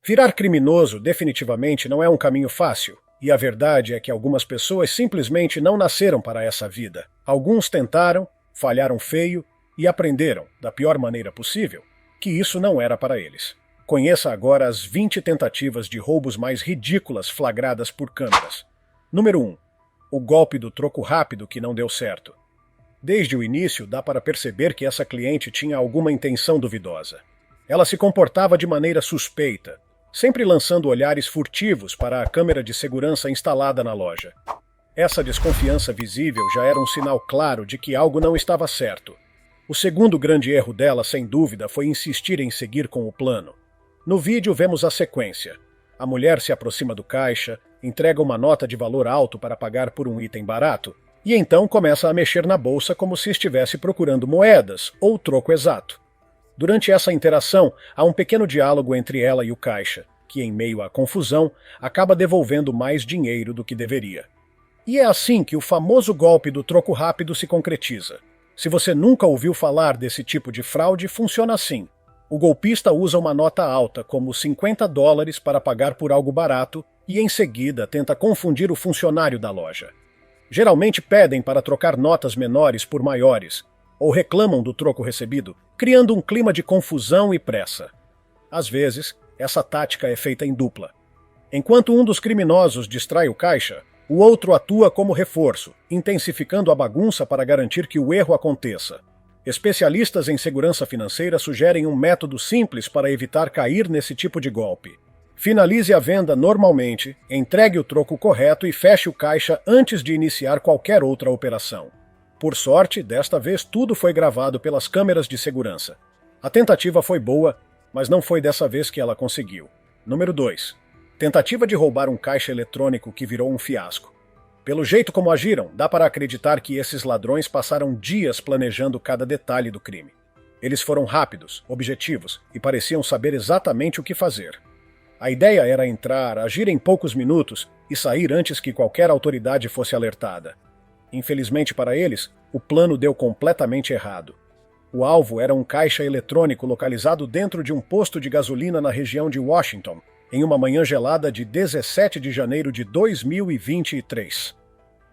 Virar criminoso definitivamente não é um caminho fácil, e a verdade é que algumas pessoas simplesmente não nasceram para essa vida. Alguns tentaram, falharam feio e aprenderam, da pior maneira possível, que isso não era para eles. Conheça agora as 20 tentativas de roubos mais ridículas flagradas por câmeras. Número 1. O golpe do troco rápido que não deu certo. Desde o início, dá para perceber que essa cliente tinha alguma intenção duvidosa. Ela se comportava de maneira suspeita, sempre lançando olhares furtivos para a câmera de segurança instalada na loja. Essa desconfiança visível já era um sinal claro de que algo não estava certo. O segundo grande erro dela, sem dúvida, foi insistir em seguir com o plano. No vídeo vemos a sequência. A mulher se aproxima do caixa, entrega uma nota de valor alto para pagar por um item barato, e então começa a mexer na bolsa como se estivesse procurando moedas ou troco exato. Durante essa interação, há um pequeno diálogo entre ela e o caixa, que, em meio à confusão, acaba devolvendo mais dinheiro do que deveria. E é assim que o famoso golpe do troco rápido se concretiza. Se você nunca ouviu falar desse tipo de fraude, funciona assim. O golpista usa uma nota alta, como $50, para pagar por algo barato e, em seguida, tenta confundir o funcionário da loja. Geralmente pedem para trocar notas menores por maiores, ou reclamam do troco recebido, criando um clima de confusão e pressa. Às vezes, essa tática é feita em dupla. Enquanto um dos criminosos distrai o caixa, o outro atua como reforço, intensificando a bagunça para garantir que o erro aconteça. Especialistas em segurança financeira sugerem um método simples para evitar cair nesse tipo de golpe. Finalize a venda normalmente, entregue o troco correto e feche o caixa antes de iniciar qualquer outra operação. Por sorte, desta vez tudo foi gravado pelas câmeras de segurança. A tentativa foi boa, mas não foi dessa vez que ela conseguiu. Número 2. Tentativa de roubar um caixa eletrônico que virou um fiasco. Pelo jeito como agiram, dá para acreditar que esses ladrões passaram dias planejando cada detalhe do crime. Eles foram rápidos, objetivos e pareciam saber exatamente o que fazer. A ideia era entrar, agir em poucos minutos e sair antes que qualquer autoridade fosse alertada. Infelizmente para eles, o plano deu completamente errado. O alvo era um caixa eletrônico localizado dentro de um posto de gasolina na região de Washington, em uma manhã gelada de 17 de janeiro de 2023.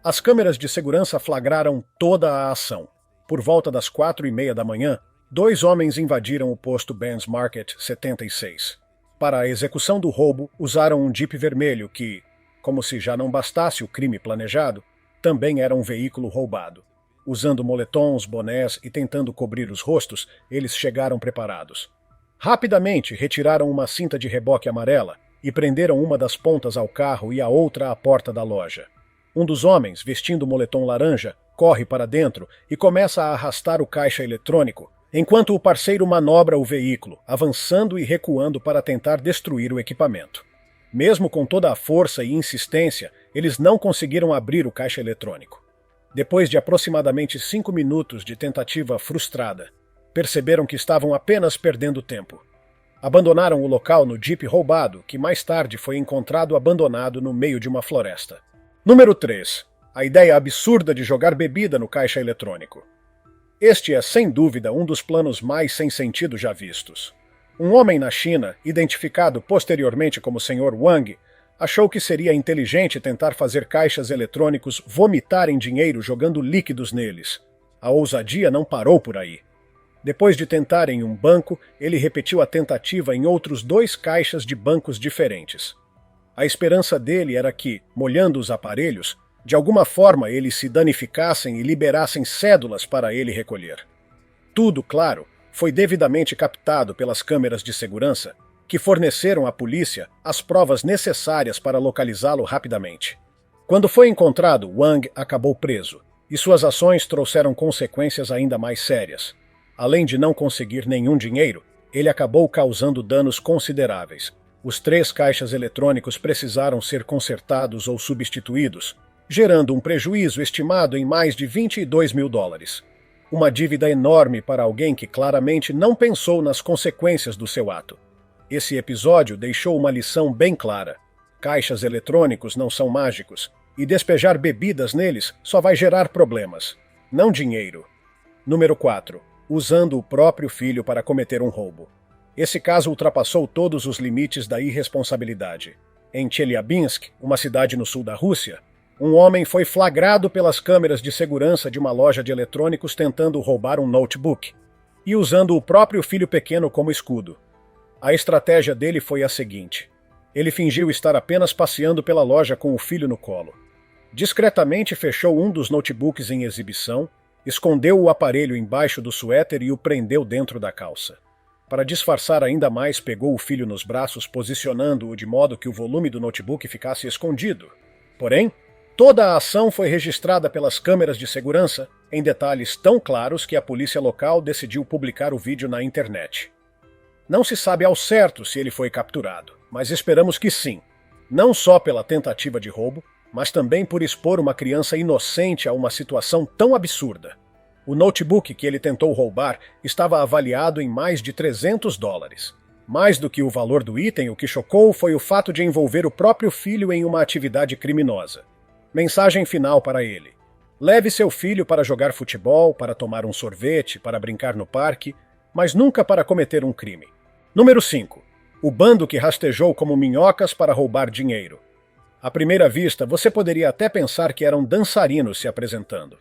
As câmeras de segurança flagraram toda a ação. Por volta das 4:30 da manhã, 2 homens invadiram o posto Ben's Market 76. Para a execução do roubo, usaram um Jeep vermelho que, como se já não bastasse o crime planejado, também era um veículo roubado. Usando moletons, bonés e tentando cobrir os rostos, eles chegaram preparados. Rapidamente retiraram uma cinta de reboque amarela e prenderam uma das pontas ao carro e a outra à porta da loja. Um dos homens, vestindo moletom laranja, corre para dentro e começa a arrastar o caixa eletrônico, enquanto o parceiro manobra o veículo, avançando e recuando para tentar destruir o equipamento. Mesmo com toda a força e insistência, eles não conseguiram abrir o caixa eletrônico. Depois de aproximadamente 5 minutos de tentativa frustrada, perceberam que estavam apenas perdendo tempo. Abandonaram o local no Jeep roubado, que mais tarde foi encontrado abandonado no meio de uma floresta. Número 3. A ideia absurda de jogar bebida no caixa eletrônico. Este é, sem dúvida, um dos planos mais sem sentido já vistos. Um homem na China, identificado posteriormente como Sr. Wang, achou que seria inteligente tentar fazer caixas eletrônicos vomitarem dinheiro jogando líquidos neles. A ousadia não parou por aí. Depois de tentar em um banco, ele repetiu a tentativa em outros 2 caixas de bancos diferentes. A esperança dele era que, molhando os aparelhos, de alguma forma eles se danificassem e liberassem cédulas para ele recolher. Tudo, claro, foi devidamente captado pelas câmeras de segurança, que forneceram à polícia as provas necessárias para localizá-lo rapidamente. Quando foi encontrado, Wang acabou preso, e suas ações trouxeram consequências ainda mais sérias. Além de não conseguir nenhum dinheiro, ele acabou causando danos consideráveis. Os 3 caixas eletrônicos precisaram ser consertados ou substituídos, gerando um prejuízo estimado em mais de $22 mil. Uma dívida enorme para alguém que claramente não pensou nas consequências do seu ato. Esse episódio deixou uma lição bem clara. Caixas eletrônicos não são mágicos, e despejar bebidas neles só vai gerar problemas, não dinheiro. Número 4. Usando o próprio filho para cometer um roubo. Esse caso ultrapassou todos os limites da irresponsabilidade. Em Chelyabinsk, uma cidade no sul da Rússia, um homem foi flagrado pelas câmeras de segurança de uma loja de eletrônicos tentando roubar um notebook e usando o próprio filho pequeno como escudo. A estratégia dele foi a seguinte: ele fingiu estar apenas passeando pela loja com o filho no colo. Discretamente fechou um dos notebooks em exibição, escondeu o aparelho embaixo do suéter e o prendeu dentro da calça. Para disfarçar ainda mais, pegou o filho nos braços, posicionando-o de modo que o volume do notebook ficasse escondido. Porém, toda a ação foi registrada pelas câmeras de segurança, em detalhes tão claros que a polícia local decidiu publicar o vídeo na internet. Não se sabe ao certo se ele foi capturado, mas esperamos que sim, não só pela tentativa de roubo, mas também por expor uma criança inocente a uma situação tão absurda. O notebook que ele tentou roubar estava avaliado em mais de $300. Mais do que o valor do item, o que chocou foi o fato de envolver o próprio filho em uma atividade criminosa. Mensagem final para ele: leve seu filho para jogar futebol, para tomar um sorvete, para brincar no parque, mas nunca para cometer um crime. Número 5. O bando que rastejou como minhocas para roubar dinheiro. À primeira vista, você poderia até pensar que eram dançarinos se apresentando.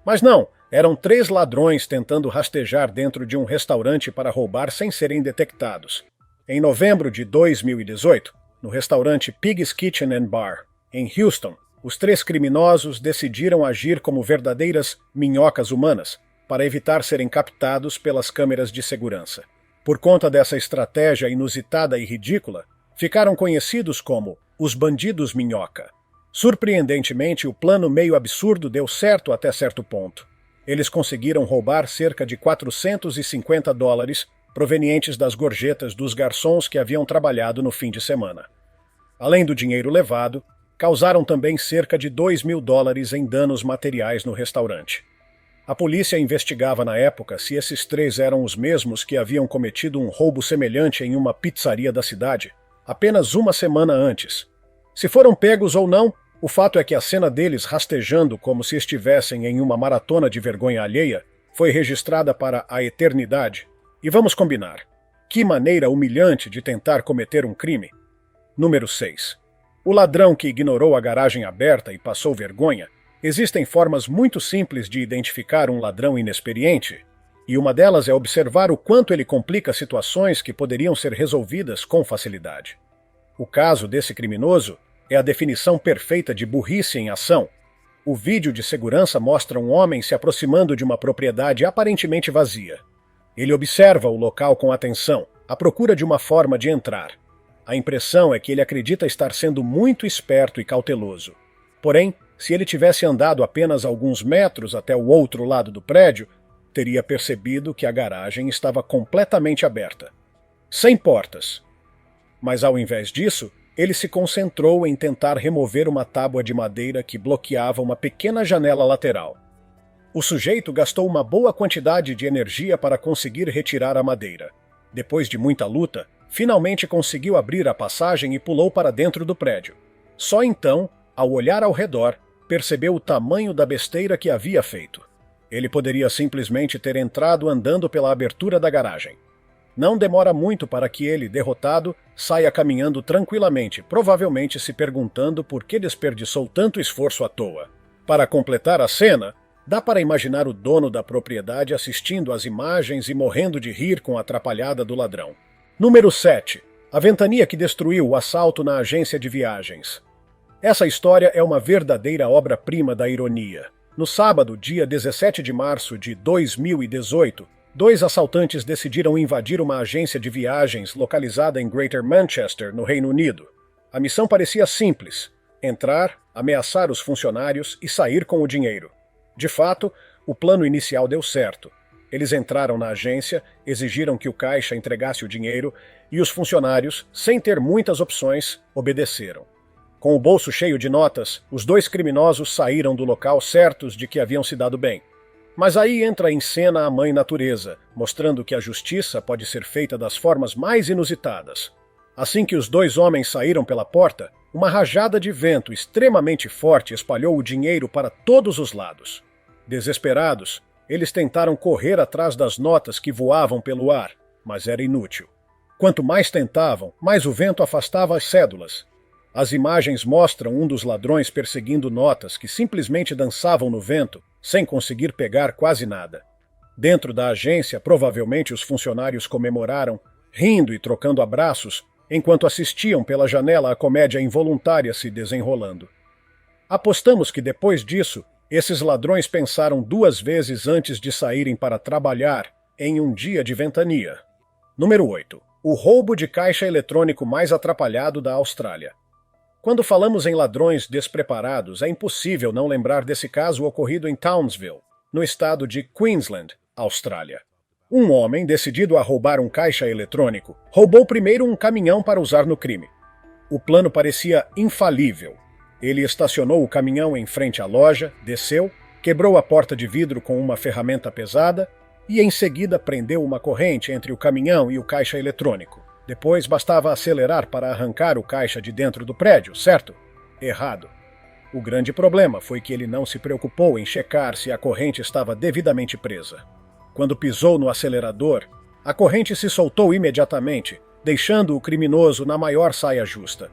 Mas não, eram 3 ladrões tentando rastejar dentro de um restaurante para roubar sem serem detectados. Em novembro de 2018, no restaurante Pig's Kitchen and Bar, em Houston, os 3 criminosos decidiram agir como verdadeiras minhocas humanas para evitar serem captados pelas câmeras de segurança. Por conta dessa estratégia inusitada e ridícula, ficaram conhecidos como os bandidos minhoca. Surpreendentemente, o plano meio absurdo deu certo até certo ponto. Eles conseguiram roubar cerca de $450 provenientes das gorjetas dos garçons que haviam trabalhado no fim de semana. Além do dinheiro levado, causaram também cerca de $2.000 em danos materiais no restaurante. A polícia investigava na época se esses 3 eram os mesmos que haviam cometido um roubo semelhante em uma pizzaria da cidade, apenas uma semana antes. Se foram pegos ou não, o fato é que a cena deles rastejando como se estivessem em uma maratona de vergonha alheia foi registrada para a eternidade. E vamos combinar: que maneira humilhante de tentar cometer um crime. Número 6. O ladrão que ignorou a garagem aberta e passou vergonha. Existem formas muito simples de identificar um ladrão inexperiente, e uma delas é observar o quanto ele complica situações que poderiam ser resolvidas com facilidade. O caso desse criminoso é a definição perfeita de burrice em ação. O vídeo de segurança mostra um homem se aproximando de uma propriedade aparentemente vazia. Ele observa o local com atenção, à procura de uma forma de entrar. A impressão é que ele acredita estar sendo muito esperto e cauteloso. Porém, se ele tivesse andado apenas alguns metros até o outro lado do prédio, teria percebido que a garagem estava completamente aberta, sem portas. Mas ao invés disso, ele se concentrou em tentar remover uma tábua de madeira que bloqueava uma pequena janela lateral. O sujeito gastou uma boa quantidade de energia para conseguir retirar a madeira. Depois de muita luta, finalmente conseguiu abrir a passagem e pulou para dentro do prédio. Só então, ao olhar ao redor, percebeu o tamanho da besteira que havia feito. Ele poderia simplesmente ter entrado andando pela abertura da garagem. Não demora muito para que ele, derrotado, saia caminhando tranquilamente, provavelmente se perguntando por que desperdiçou tanto esforço à toa. Para completar a cena, dá para imaginar o dono da propriedade assistindo às imagens e morrendo de rir com a atrapalhada do ladrão. Número 7. A ventania que destruiu o assalto na agência de viagens. Essa história é uma verdadeira obra-prima da ironia. No sábado, dia 17 de março de 2018, 2 assaltantes decidiram invadir uma agência de viagens localizada em Greater Manchester, no Reino Unido. A missão parecia simples: entrar, ameaçar os funcionários e sair com o dinheiro. De fato, o plano inicial deu certo. Eles entraram na agência, exigiram que o caixa entregasse o dinheiro e os funcionários, sem ter muitas opções, obedeceram. Com o bolso cheio de notas, os 2 criminosos saíram do local certos de que haviam se dado bem. Mas aí entra em cena a mãe natureza, mostrando que a justiça pode ser feita das formas mais inusitadas. Assim que os 2 homens saíram pela porta, uma rajada de vento extremamente forte espalhou o dinheiro para todos os lados. Desesperados, eles tentaram correr atrás das notas que voavam pelo ar, mas era inútil. Quanto mais tentavam, mais o vento afastava as cédulas. As imagens mostram um dos ladrões perseguindo notas que simplesmente dançavam no vento, sem conseguir pegar quase nada. Dentro da agência, provavelmente os funcionários comemoraram, rindo e trocando abraços, enquanto assistiam pela janela a comédia involuntária se desenrolando. Apostamos que depois disso, esses ladrões pensaram 2 vezes antes de saírem para trabalhar em um dia de ventania. Número 8. O roubo de caixa eletrônico mais atrapalhado da Austrália. Quando falamos em ladrões despreparados, é impossível não lembrar desse caso ocorrido em Townsville, no estado de Queensland, Austrália. Um homem, decidido a roubar um caixa eletrônico, roubou primeiro um caminhão para usar no crime. O plano parecia infalível. Ele estacionou o caminhão em frente à loja, desceu, quebrou a porta de vidro com uma ferramenta pesada e, em seguida, prendeu uma corrente entre o caminhão e o caixa eletrônico. Depois bastava acelerar para arrancar o caixa de dentro do prédio, certo? Errado. O grande problema foi que ele não se preocupou em checar se a corrente estava devidamente presa. Quando pisou no acelerador, a corrente se soltou imediatamente, deixando o criminoso na maior saia justa.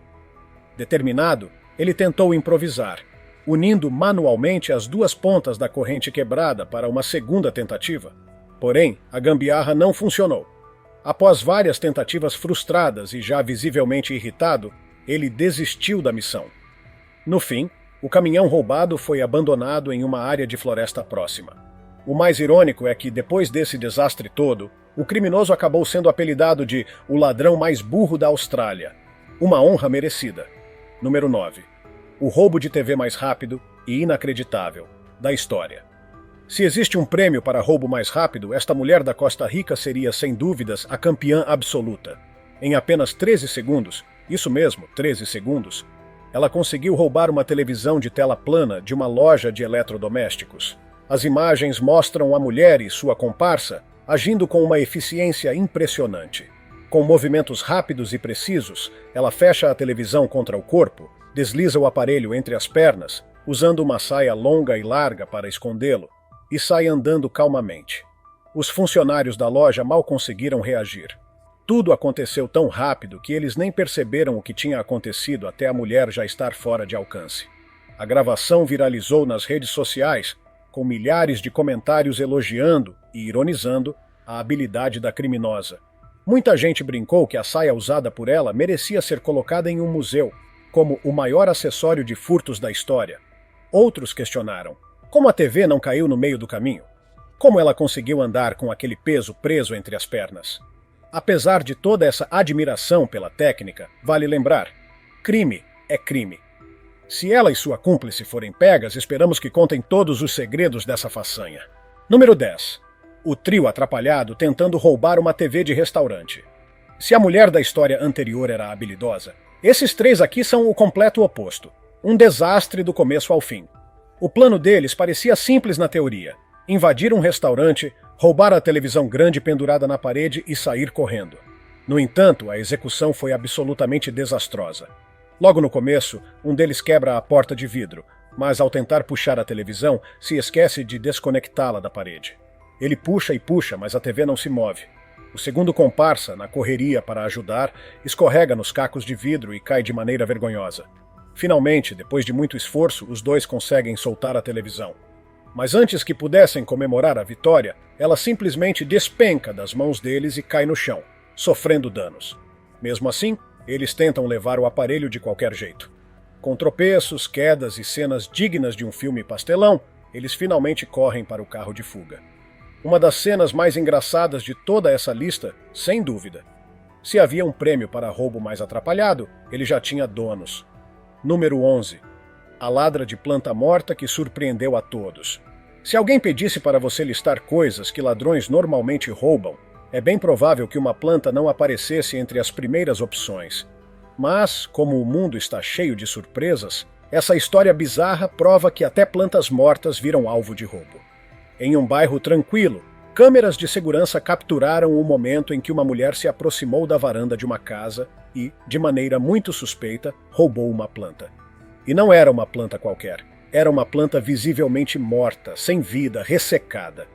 Determinado, ele tentou improvisar, unindo manualmente as 2 pontas da corrente quebrada para uma segunda tentativa. Porém, a gambiarra não funcionou. Após várias tentativas frustradas e já visivelmente irritado, ele desistiu da missão. No fim, o caminhão roubado foi abandonado em uma área de floresta próxima. O mais irônico é que, depois desse desastre todo, o criminoso acabou sendo apelidado de o ladrão mais burro da Austrália. Uma honra merecida. Número 9. O roubo de TV mais rápido e inacreditável da história. Se existe um prêmio para roubo mais rápido, esta mulher da Costa Rica seria, sem dúvidas, a campeã absoluta. Em apenas 13 segundos, isso mesmo, 13 segundos, ela conseguiu roubar uma televisão de tela plana de uma loja de eletrodomésticos. As imagens mostram a mulher e sua comparsa agindo com uma eficiência impressionante. Com movimentos rápidos e precisos, ela fecha a televisão contra o corpo, desliza o aparelho entre as pernas, usando uma saia longa e larga para escondê-lo, e sai andando calmamente. Os funcionários da loja mal conseguiram reagir. Tudo aconteceu tão rápido que eles nem perceberam o que tinha acontecido até a mulher já estar fora de alcance. A gravação viralizou nas redes sociais, com milhares de comentários elogiando e ironizando a habilidade da criminosa. Muita gente brincou que a saia usada por ela merecia ser colocada em um museu, como o maior acessório de furtos da história. Outros questionaram: como a TV não caiu no meio do caminho? Como ela conseguiu andar com aquele peso preso entre as pernas? Apesar de toda essa admiração pela técnica, vale lembrar: crime é crime. Se ela e sua cúmplice forem pegas, esperamos que contem todos os segredos dessa façanha. Número 10. O trio atrapalhado tentando roubar uma TV de restaurante. Se a mulher da história anterior era habilidosa, esses 3 aqui são o completo oposto. Um desastre do começo ao fim. O plano deles parecia simples na teoria: invadir um restaurante, roubar a televisão grande pendurada na parede e sair correndo. No entanto, a execução foi absolutamente desastrosa. Logo no começo, um deles quebra a porta de vidro, mas ao tentar puxar a televisão, se esquece de desconectá-la da parede. Ele puxa e puxa, mas a TV não se move. O segundo comparsa, na correria para ajudar, escorrega nos cacos de vidro e cai de maneira vergonhosa. Finalmente, depois de muito esforço, os 2 conseguem soltar a televisão. Mas antes que pudessem comemorar a vitória, ela simplesmente despenca das mãos deles e cai no chão, sofrendo danos. Mesmo assim, eles tentam levar o aparelho de qualquer jeito. Com tropeços, quedas e cenas dignas de um filme pastelão, eles finalmente correm para o carro de fuga. Uma das cenas mais engraçadas de toda essa lista, sem dúvida. Se havia um prêmio para roubo mais atrapalhado, ele já tinha donos. Número 11. A ladra de planta morta que surpreendeu a todos. Se alguém pedisse para você listar coisas que ladrões normalmente roubam, é bem provável que uma planta não aparecesse entre as primeiras opções. Mas, como o mundo está cheio de surpresas, essa história bizarra prova que até plantas mortas viram alvo de roubo. Em um bairro tranquilo, câmeras de segurança capturaram o momento em que uma mulher se aproximou da varanda de uma casa e, de maneira muito suspeita, roubou uma planta. E não era uma planta qualquer. Era uma planta visivelmente morta, sem vida, ressecada.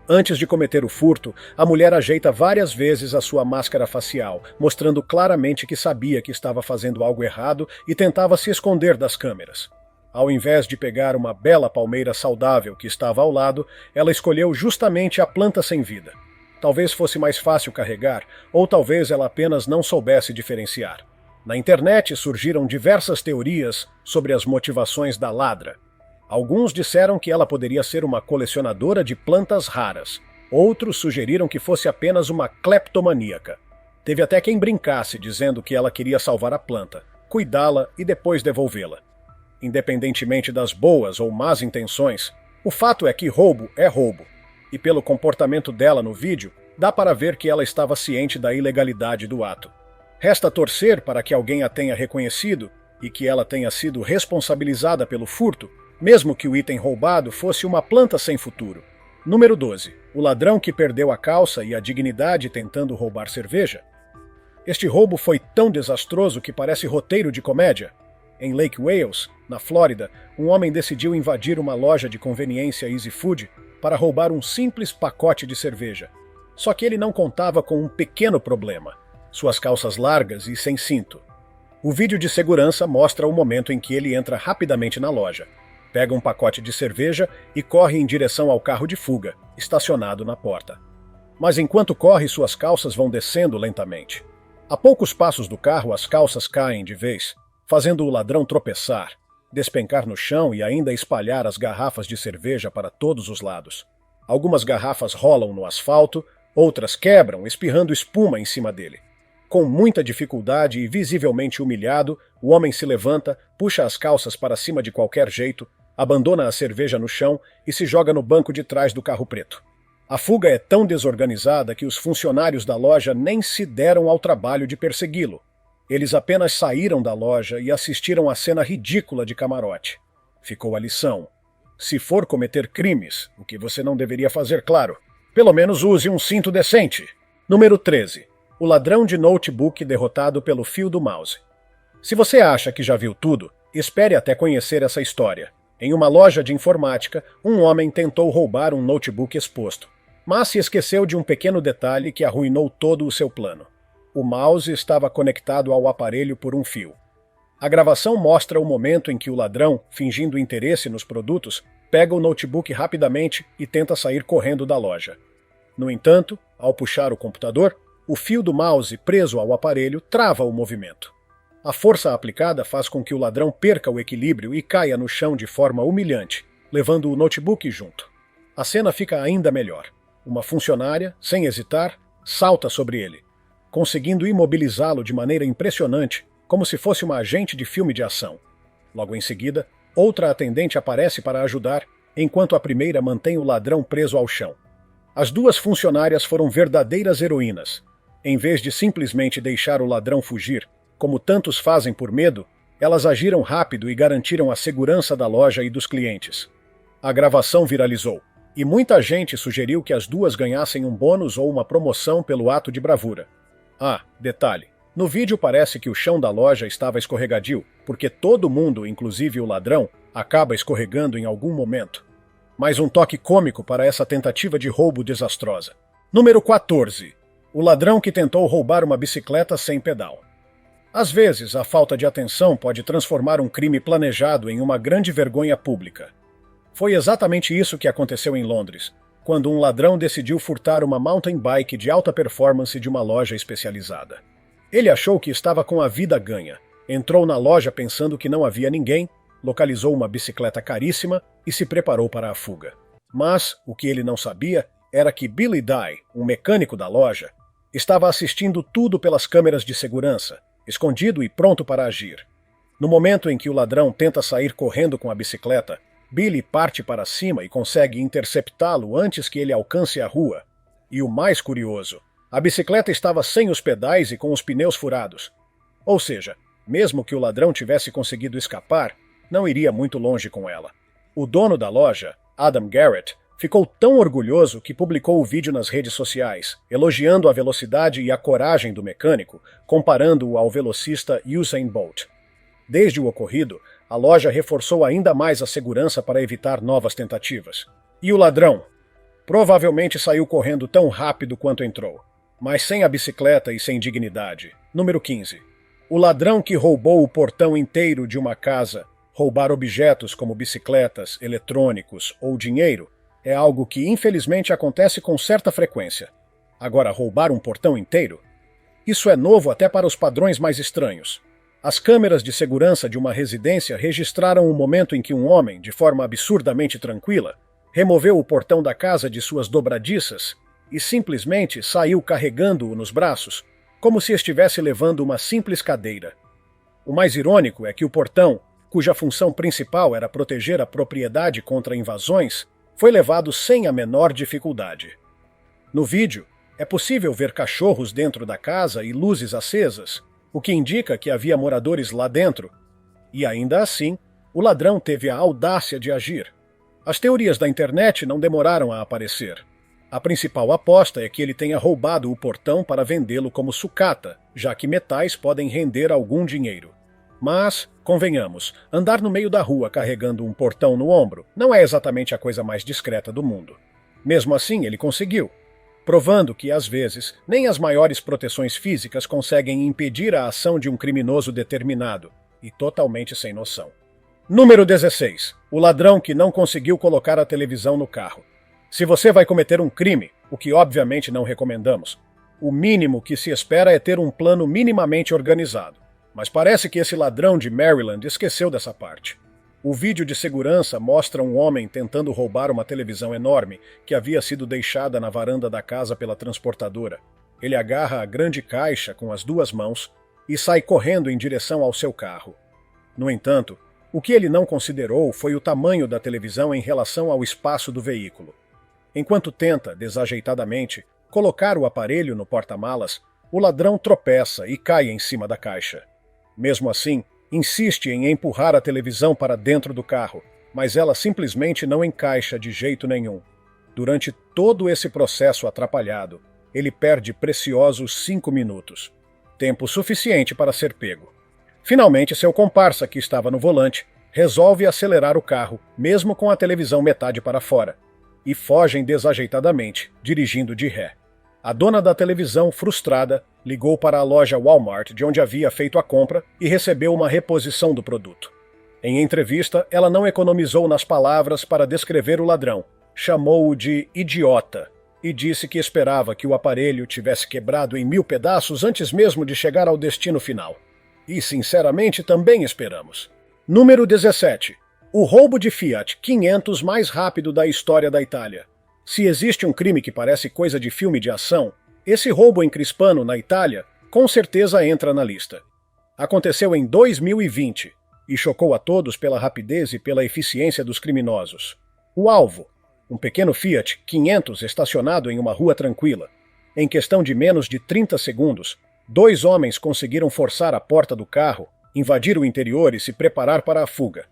Antes de cometer o furto, a mulher ajeita várias vezes a sua máscara facial, mostrando claramente que sabia que estava fazendo algo errado e tentava se esconder das câmeras. Ao invés de pegar uma bela palmeira saudável que estava ao lado, ela escolheu justamente a planta sem vida. Talvez fosse mais fácil carregar, ou talvez ela apenas não soubesse diferenciar. Na internet surgiram diversas teorias sobre as motivações da ladra. Alguns disseram que ela poderia ser uma colecionadora de plantas raras. Outros sugeriram que fosse apenas uma cleptomaníaca. Teve até quem brincasse dizendo que ela queria salvar a planta, cuidá-la e depois devolvê-la. Independentemente das boas ou más intenções, o fato é que roubo é roubo. E pelo comportamento dela no vídeo, dá para ver que ela estava ciente da ilegalidade do ato. Resta torcer para que alguém a tenha reconhecido e que ela tenha sido responsabilizada pelo furto, mesmo que o item roubado fosse uma planta sem futuro. Número 12. O ladrão que perdeu a calça e a dignidade tentando roubar cerveja. Este roubo foi tão desastroso que parece roteiro de comédia. Em Lake Wales, na Flórida, um homem decidiu invadir uma loja de conveniência Easy Food para roubar um simples pacote de cerveja. Só que ele não contava com um pequeno problema: suas calças largas e sem cinto. O vídeo de segurança mostra o momento em que ele entra rapidamente na loja, pega um pacote de cerveja e corre em direção ao carro de fuga, estacionado na porta. Mas enquanto corre, suas calças vão descendo lentamente. A poucos passos do carro, as calças caem de vez, fazendo o ladrão tropeçar, despencar no chão e ainda espalhar as garrafas de cerveja para todos os lados. Algumas garrafas rolam no asfalto, outras quebram, espirrando espuma em cima dele. Com muita dificuldade e visivelmente humilhado, o homem se levanta, puxa as calças para cima de qualquer jeito, abandona a cerveja no chão e se joga no banco de trás do carro preto. A fuga é tão desorganizada que os funcionários da loja nem se deram ao trabalho de persegui-lo. Eles apenas saíram da loja e assistiram à cena ridícula de camarote. Ficou a lição: se for cometer crimes, o que você não deveria fazer, claro, pelo menos use um cinto decente. Número 13. O ladrão de notebook derrotado pelo fio do mouse. Se você acha que já viu tudo, espere até conhecer essa história. Em uma loja de informática, um homem tentou roubar um notebook exposto, mas se esqueceu de um pequeno detalhe que arruinou todo o seu plano. O mouse estava conectado ao aparelho por um fio. A gravação mostra o momento em que o ladrão, fingindo interesse nos produtos, pega o notebook rapidamente e tenta sair correndo da loja. No entanto, ao puxar o computador, o fio do mouse preso ao aparelho trava o movimento. A força aplicada faz com que o ladrão perca o equilíbrio e caia no chão de forma humilhante, levando o notebook junto. A cena fica ainda melhor. Uma funcionária, sem hesitar, salta sobre ele, conseguindo imobilizá-lo de maneira impressionante, como se fosse uma agente de filme de ação. Logo em seguida, outra atendente aparece para ajudar, enquanto a primeira mantém o ladrão preso ao chão. As duas funcionárias foram verdadeiras heroínas. Em vez de simplesmente deixar o ladrão fugir, como tantos fazem por medo, elas agiram rápido e garantiram a segurança da loja e dos clientes. A gravação viralizou, e muita gente sugeriu que as duas ganhassem um bônus ou uma promoção pelo ato de bravura. Ah, detalhe, no vídeo parece que o chão da loja estava escorregadio, porque todo mundo, inclusive o ladrão, acaba escorregando em algum momento. Mais um toque cômico para essa tentativa de roubo desastrosa. Número 14. O ladrão que tentou roubar uma bicicleta sem pedal. Às vezes, a falta de atenção pode transformar um crime planejado em uma grande vergonha pública. Foi exatamente isso que aconteceu em Londres, quando um ladrão decidiu furtar uma mountain bike de alta performance de uma loja especializada. Ele achou que estava com a vida ganha, entrou na loja pensando que não havia ninguém, localizou uma bicicleta caríssima e se preparou para a fuga. Mas o que ele não sabia era que Billy Dye, um mecânico da loja, estava assistindo tudo pelas câmeras de segurança, escondido e pronto para agir. No momento em que o ladrão tenta sair correndo com a bicicleta, Billy parte para cima e consegue interceptá-lo antes que ele alcance a rua. E o mais curioso, a bicicleta estava sem os pedais e com os pneus furados. Ou seja, mesmo que o ladrão tivesse conseguido escapar, não iria muito longe com ela. O dono da loja, Adam Garrett, ficou tão orgulhoso que publicou o vídeo nas redes sociais, elogiando a velocidade e a coragem do mecânico, comparando-o ao velocista Usain Bolt. Desde o ocorrido, a loja reforçou ainda mais a segurança para evitar novas tentativas. E o ladrão? Provavelmente saiu correndo tão rápido quanto entrou, mas sem a bicicleta e sem dignidade. Número 15. O ladrão que roubou o portão inteiro de uma casa, roubar objetos como bicicletas, eletrônicos ou dinheiro, é algo que infelizmente acontece com certa frequência. Agora, roubar um portão inteiro? Isso é novo até para os padrões mais estranhos. As câmeras de segurança de uma residência registraram o momento em que um homem, de forma absurdamente tranquila, removeu o portão da casa de suas dobradiças e simplesmente saiu carregando-o nos braços, como se estivesse levando uma simples cadeira. O mais irônico é que o portão, cuja função principal era proteger a propriedade contra invasões, foi levado sem a menor dificuldade. No vídeo, é possível ver cachorros dentro da casa e luzes acesas, o que indica que havia moradores lá dentro. E ainda assim, o ladrão teve a audácia de agir. As teorias da internet não demoraram a aparecer. A principal aposta é que ele tenha roubado o portão para vendê-lo como sucata, já que metais podem render algum dinheiro. Mas, convenhamos, andar no meio da rua carregando um portão no ombro não é exatamente a coisa mais discreta do mundo. Mesmo assim, ele conseguiu, provando que, às vezes, nem as maiores proteções físicas conseguem impedir a ação de um criminoso determinado e totalmente sem noção. Número 16. O ladrão que não conseguiu colocar a televisão no carro. Se você vai cometer um crime, o que obviamente não recomendamos, o mínimo que se espera é ter um plano minimamente organizado. Mas parece que esse ladrão de Maryland esqueceu dessa parte. O vídeo de segurança mostra um homem tentando roubar uma televisão enorme que havia sido deixada na varanda da casa pela transportadora. Ele agarra a grande caixa com as duas mãos e sai correndo em direção ao seu carro. No entanto, o que ele não considerou foi o tamanho da televisão em relação ao espaço do veículo. Enquanto tenta, desajeitadamente, colocar o aparelho no porta-malas, o ladrão tropeça e cai em cima da caixa. Mesmo assim, insiste em empurrar a televisão para dentro do carro, mas ela simplesmente não encaixa de jeito nenhum. Durante todo esse processo atrapalhado, ele perde preciosos 5 minutos. Tempo suficiente para ser pego. Finalmente, seu comparsa, que estava no volante, resolve acelerar o carro, mesmo com a televisão metade para fora, e fogem desajeitadamente, dirigindo de ré. A dona da televisão, frustrada, ligou para a loja Walmart, de onde havia feito a compra, e recebeu uma reposição do produto. Em entrevista, ela não economizou nas palavras para descrever o ladrão, chamou-o de idiota e disse que esperava que o aparelho tivesse quebrado em 1000 pedaços antes mesmo de chegar ao destino final. E, sinceramente, também esperamos. Número 17. O roubo de Fiat 500 mais rápido da história da Itália. Se existe um crime que parece coisa de filme de ação, esse roubo em Crispano, na Itália, com certeza entra na lista. Aconteceu em 2020 e chocou a todos pela rapidez e pela eficiência dos criminosos. O alvo, um pequeno Fiat 500 estacionado em uma rua tranquila. Em questão de menos de 30 segundos, 2 homens conseguiram forçar a porta do carro, invadir o interior e se preparar para a fuga.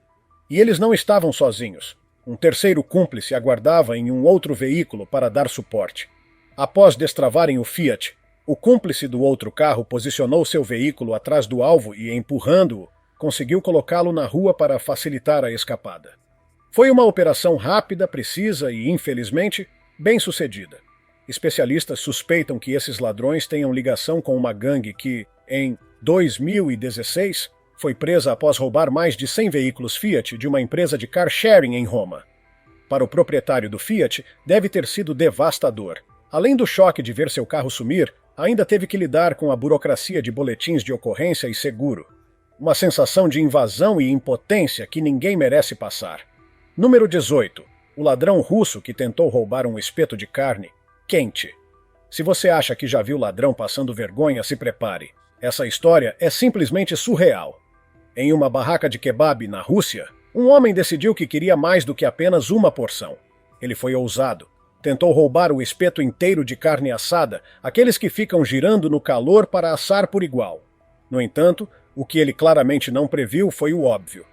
E eles não estavam sozinhos. Um terceiro cúmplice aguardava em um outro veículo para dar suporte. Após destravarem o Fiat, o cúmplice do outro carro posicionou seu veículo atrás do alvo e, empurrando-o, conseguiu colocá-lo na rua para facilitar a escapada. Foi uma operação rápida, precisa e, infelizmente, bem-sucedida. Especialistas suspeitam que esses ladrões tenham ligação com uma gangue que, em 2016, foi presa após roubar mais de 100 veículos Fiat de uma empresa de car sharing em Roma. Para o proprietário do Fiat, deve ter sido devastador. Além do choque de ver seu carro sumir, ainda teve que lidar com a burocracia de boletins de ocorrência e seguro. Uma sensação de invasão e impotência que ninguém merece passar. Número 18. O ladrão russo que tentou roubar um espeto de carne quente. Se você acha que já viu ladrão passando vergonha, se prepare. Essa história é simplesmente surreal. Em uma barraca de kebab na Rússia, um homem decidiu que queria mais do que apenas uma porção. Ele foi ousado. Tentou roubar o espeto inteiro de carne assada, aqueles que ficam girando no calor para assar por igual. No entanto, o que ele claramente não previu foi o óbvio.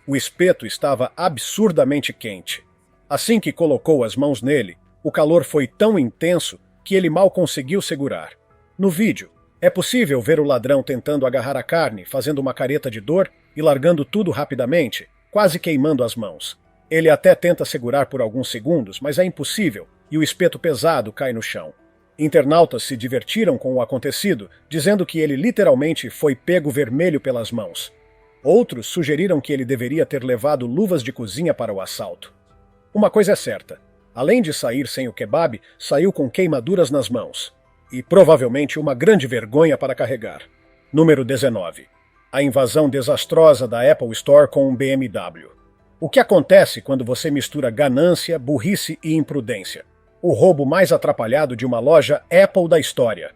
O espeto estava absurdamente quente. Assim que colocou as mãos nele, o calor foi tão intenso que ele mal conseguiu segurar. No vídeo, é possível ver o ladrão tentando agarrar a carne, fazendo uma careta de dor e largando tudo rapidamente, quase queimando as mãos. Ele até tenta segurar por alguns segundos, mas é impossível, e o espeto pesado cai no chão. Internautas se divertiram com o acontecido, dizendo que ele literalmente foi pego vermelho pelas mãos. Outros sugeriram que ele deveria ter levado luvas de cozinha para o assalto. Uma coisa é certa: além de sair sem o kebab, saiu com queimaduras nas mãos. E provavelmente uma grande vergonha para carregar. Número 19. A invasão desastrosa da Apple Store com um BMW. O que acontece quando você mistura ganância, burrice e imprudência? O roubo mais atrapalhado de uma loja Apple da história.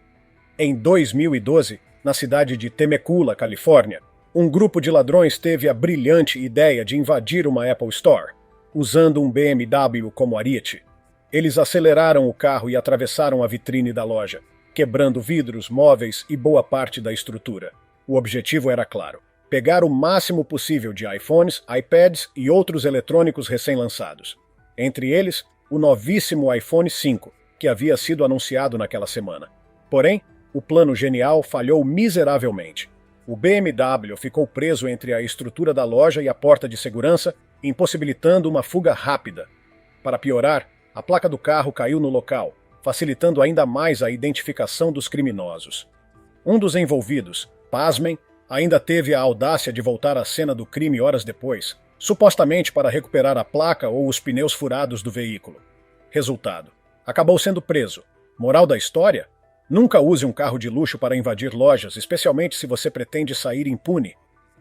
Em 2012, na cidade de Temecula, Califórnia, um grupo de ladrões teve a brilhante ideia de invadir uma Apple Store, usando um BMW como ariete. Eles aceleraram o carro e atravessaram a vitrine da loja, quebrando vidros, móveis e boa parte da estrutura. O objetivo era claro: pegar o máximo possível de iPhones, iPads e outros eletrônicos recém-lançados. Entre eles, o novíssimo iPhone 5, que havia sido anunciado naquela semana. Porém, o plano genial falhou miseravelmente. O BMW ficou preso entre a estrutura da loja e a porta de segurança, impossibilitando uma fuga rápida. Para piorar, a placa do carro caiu no local, facilitando ainda mais a identificação dos criminosos. Um dos envolvidos, pasmem, ainda teve a audácia de voltar à cena do crime horas depois, supostamente para recuperar a placa ou os pneus furados do veículo. Resultado: acabou sendo preso. Moral da história? Nunca use um carro de luxo para invadir lojas, especialmente se você pretende sair impune.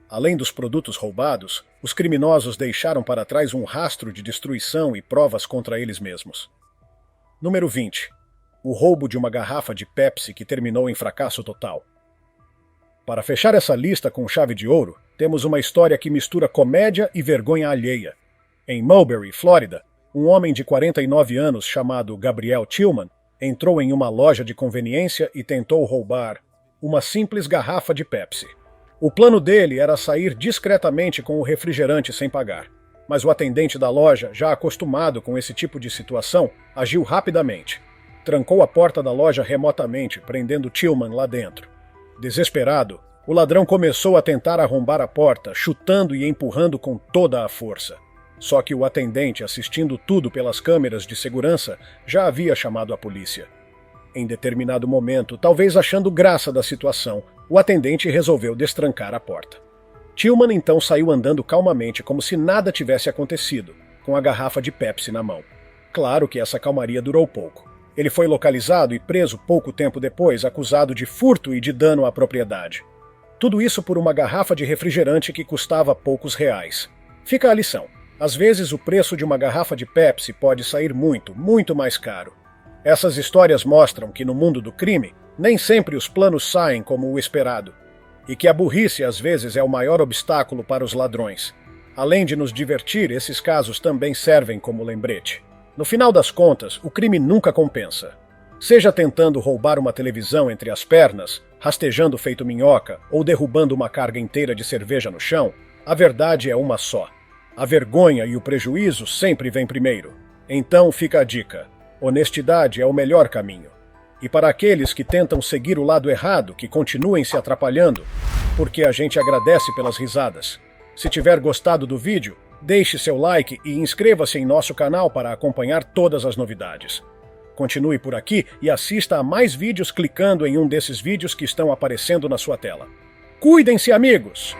Além dos produtos roubados, os criminosos deixaram para trás um rastro de destruição e provas contra eles mesmos. Número 20. O roubo de uma garrafa de Pepsi que terminou em fracasso total. Para fechar essa lista com chave de ouro, temos uma história que mistura comédia e vergonha alheia. Em Mulberry, Flórida, um homem de 49 anos chamado Gabriel Tillman entrou em uma loja de conveniência e tentou roubar uma simples garrafa de Pepsi. O plano dele era sair discretamente com o refrigerante sem pagar, mas o atendente da loja, já acostumado com esse tipo de situação, agiu rapidamente. Trancou a porta da loja remotamente, prendendo Tillman lá dentro. Desesperado, o ladrão começou a tentar arrombar a porta, chutando e empurrando com toda a força. Só que o atendente, assistindo tudo pelas câmeras de segurança, já havia chamado a polícia. Em determinado momento, talvez achando graça da situação, o atendente resolveu destrancar a porta. Tillman então saiu andando calmamente, como se nada tivesse acontecido, com a garrafa de Pepsi na mão. Claro que essa calmaria durou pouco. Ele foi localizado e preso pouco tempo depois, acusado de furto e de dano à propriedade. Tudo isso por uma garrafa de refrigerante que custava poucos reais. Fica a lição: às vezes o preço de uma garrafa de Pepsi pode sair muito, muito mais caro. Essas histórias mostram que no mundo do crime, nem sempre os planos saem como o esperado, e que a burrice às vezes é o maior obstáculo para os ladrões. Além de nos divertir, esses casos também servem como lembrete. No final das contas, o crime nunca compensa. Seja tentando roubar uma televisão entre as pernas, rastejando feito minhoca ou derrubando uma carga inteira de cerveja no chão, a verdade é uma só: a vergonha e o prejuízo sempre vêm primeiro. Então fica a dica: honestidade é o melhor caminho. E para aqueles que tentam seguir o lado errado, que continuem se atrapalhando, porque a gente agradece pelas risadas. Se tiver gostado do vídeo, deixe seu like e inscreva-se em nosso canal para acompanhar todas as novidades. Continue por aqui e assista a mais vídeos clicando em um desses vídeos que estão aparecendo na sua tela. Cuidem-se, amigos!